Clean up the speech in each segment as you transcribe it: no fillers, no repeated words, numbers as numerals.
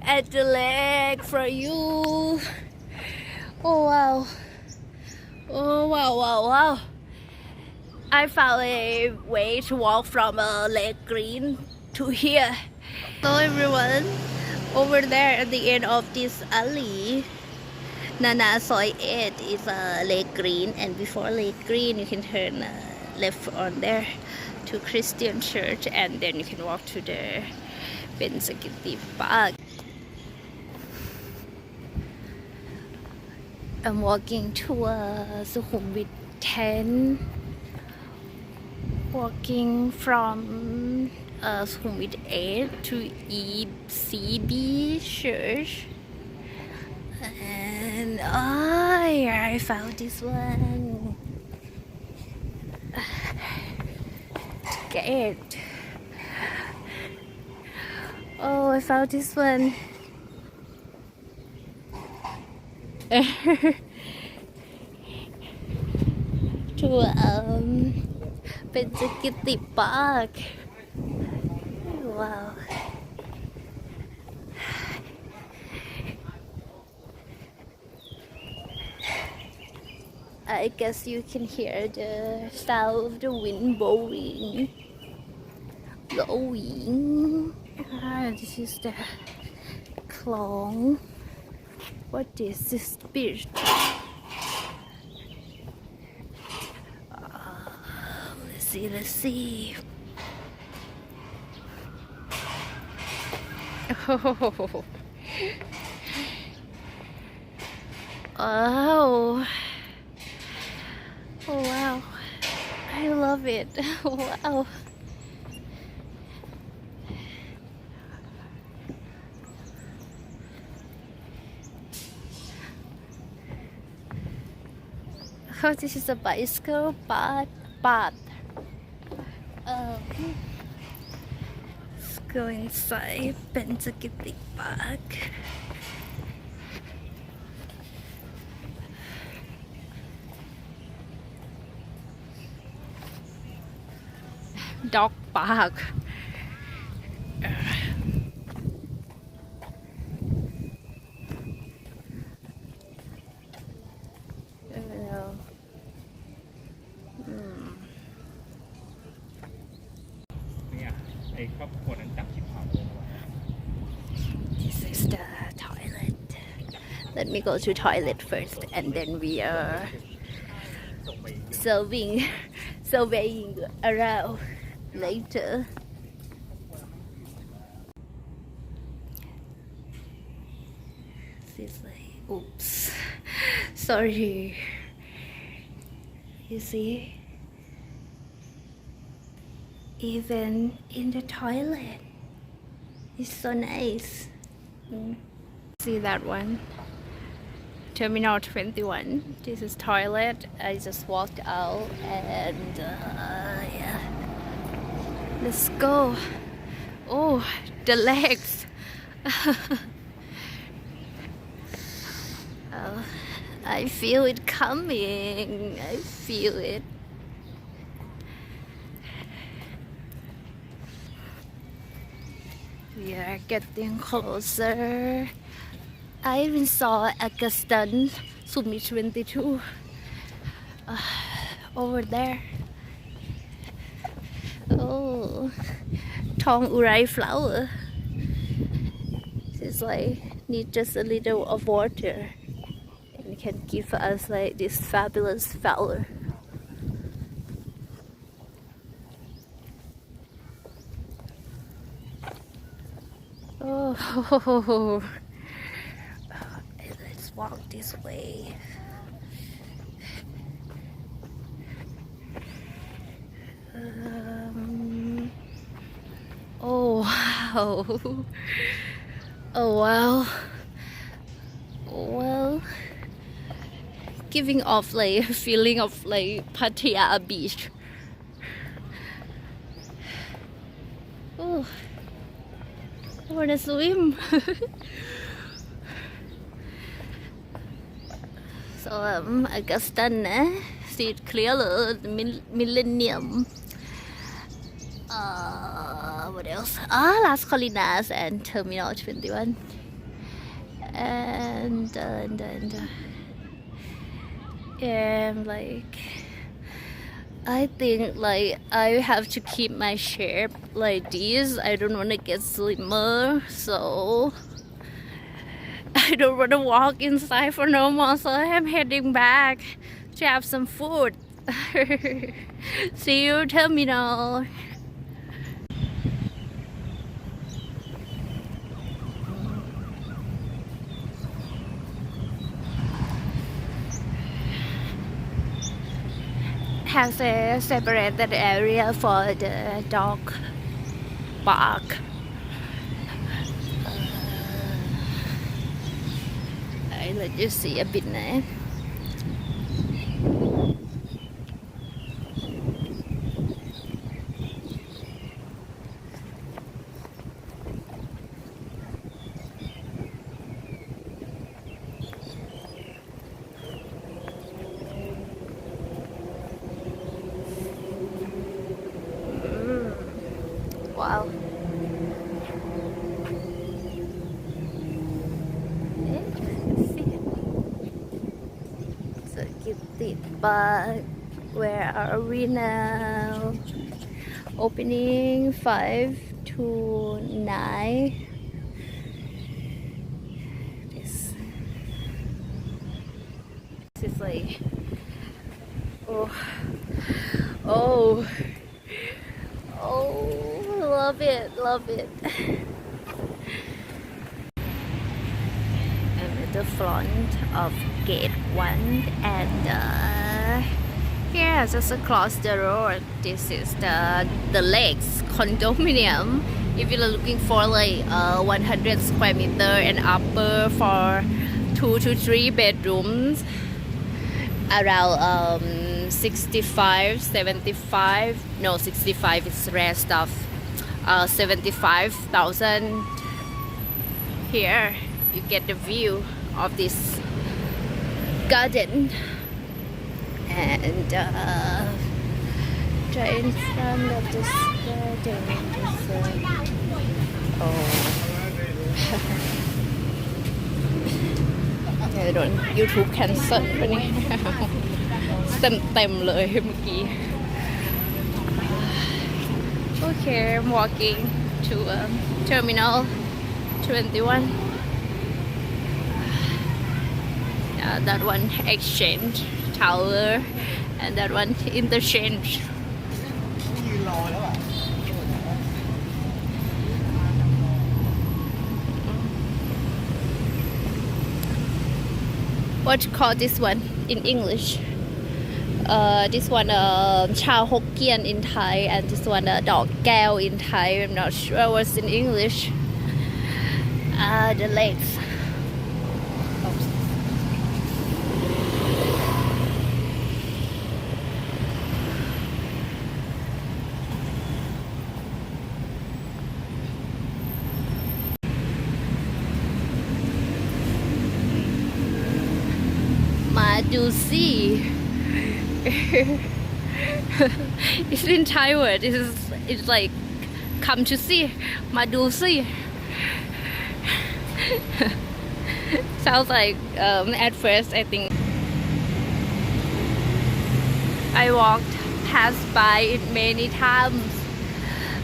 At the lake for you. Oh wow. Oh wow, wow, wow. I found a way to walk from Lake Green to here. So everyone, over there at the end of this alley, Nana Soy 8 is Lake Green, and before Lake Green you can turn left on there to Christian Church, and then you can walk to the Benjakitti Park. I'm walking towards Sukhumvit 10, walking from Sukhumvit 8 to ECB Church, and yeah, I found this one. Gate. Oh, I found this one. To Benjakitti Park. Wow. I guess you can hear the sound of the wind blowing. This is the clong. What is this beach? Let's see. Oh. Oh. Oh wow. I love it. Wow. Oh, this is a bicycle path. Let's go inside Benjakitti Park. Dog park. This is the toilet. Let me go to toilet first, and then we are surveying around later. This is like, oops, sorry. You see, even in the toilet, it's so nice. See that one? Terminal 21. This is toilet. I just walked out, and yeah. Let's go. Oh, the legs. Oh, I feel it coming. I feel it. We are getting closer. I even saw Augustan Summit 22 over there. Oh, Thong Urai flower. It's like need just a little of water, and it can give us like this fabulous flower. Oh, let's walk this way. Oh wow. Oh wow. Well, giving off like a feeling of like Pattaya beach. Oh, I wanna swim. So Augustan, see it clearer, the millennium. what else? Las Colinas and Terminal 21. And like, I think like I have to keep my shape like this. I don't want to get slimmer, so I don't want to walk inside for no more, so I'm heading back to have some food. See you terminal. Has a separated area for the dog park. I let you see a bit now. Wow. Benjakitti, but where are we now? Opening 5 to 9. This is like, oh, love it. I'm at the front of gate 1, and here just across the road, this is the Lakes condominium. If you're looking for like 100 square meter and upper for 2 to 3 bedrooms, around 65 no, 65 is rare stuff. 75,000. Here you get the view of this garden, and right in front of this garden isเดี๋ยวโดน YouTube cancel ไปนี่ เต็มเลยเมื่อกี้ Okay, I'm walking to Terminal 21. That one exchange tower, and that one interchange. What you call this one in English? This one Chao Hokkien in Thai, and this one Dog Gao in Thai. I'm not sure what's in English. The lakes. Madusi. It's in Thai word. It's like come to see. Madusi. Sounds like at first I think I walked past by it many times,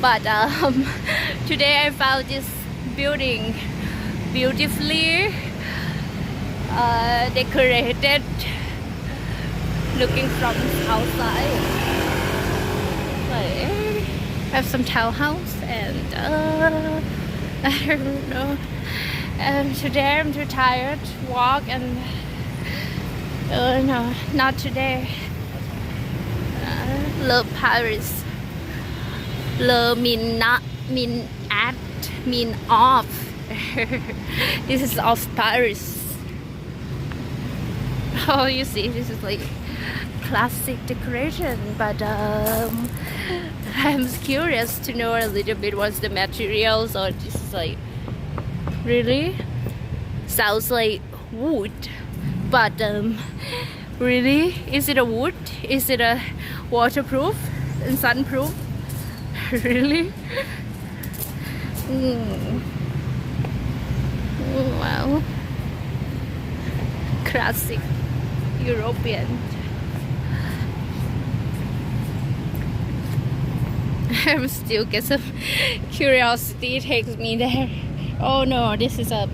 but today I found this building beautifully decorated, looking from outside. Like, have some townhouse, and I don't know. And today I'm too tired to walk, and no, not today. Love Paris. Le min off. This is off Paris. Oh, you see, this is like classic decoration, but I'm curious to know a little bit what's the materials, or this is like really sounds like wood, but really, is it a wood? Is it a waterproof and sunproof? Really? Mm. Wow. Classic European. I'm still get some curiosity takes me there. Oh no, this is a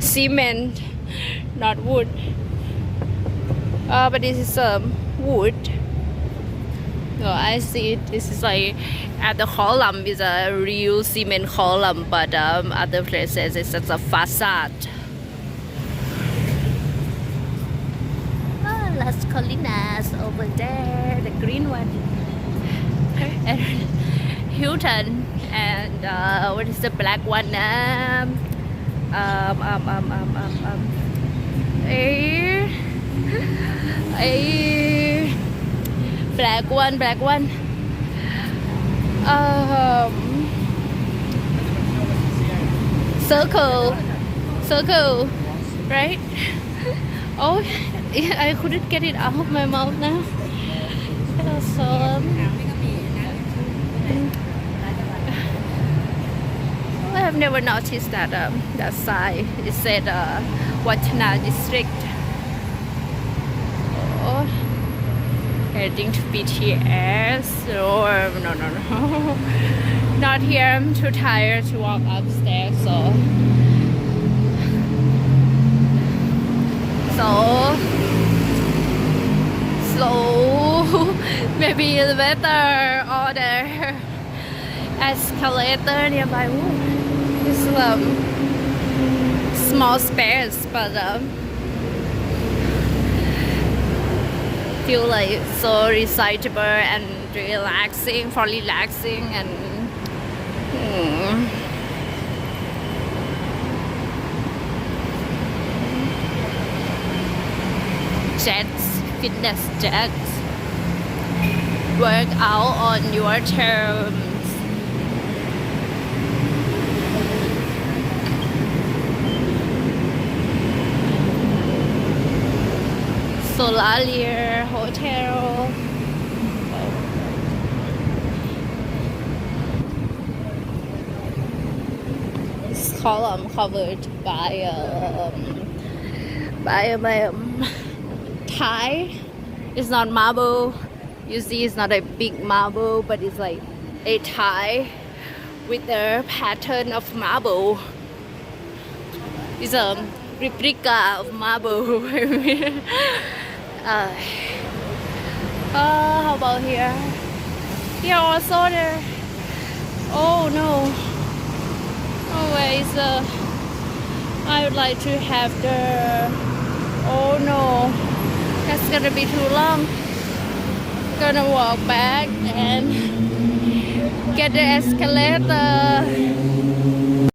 cement, not wood. But this is wood. So I see this is like at the column is a real cement column, but other places it's just a facade. Oh, Las Colinas over there, the green one. And Hilton and what is the black one? Black one. Circle, right? Oh, I couldn't get it out of my mouth now. So I have never noticed that that sign. It said Watana district. Oh, heading to BTS. Or no, not here. I'm too tired to walk upstairs. So maybe elevator or the escalator nearby. Ooh. It's small space, but feel like so recitable and relaxing and jets, fitness jets. Work out on your terms. Solarier Hotel. This column covered by tile. It's not marble. You see, it's not a big marble, but it's like a tile with the pattern of marble. It's a replica of marble. How about here? Here also there. Oh no. Oh wait, I would like to have the. Oh no, that's gonna be too long. Gonna walk back and get the escalator.